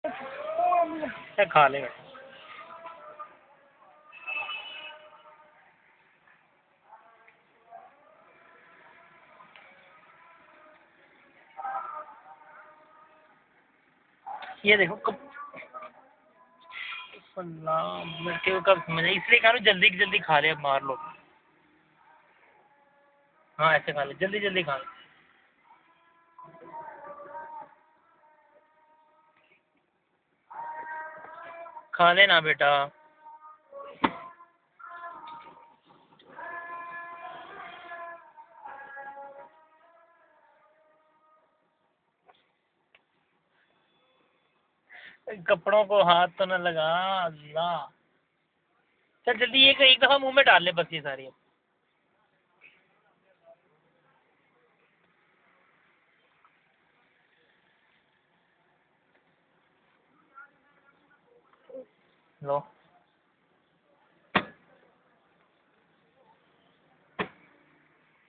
क्या खा लेगा। ये देखो कब लड़के को कब समझ इसलिए कहा जल्दी जल्दी खा ले, अब मार लो। हाँ ऐसे खा ले, जल्दी जल्दी खा ले। खा लेना बेटा। कपड़ों को हाथ तो न लगा। अल्लाह। चल जल्दी एक दफा मुंह में डाल ले बस ये सारी। लो।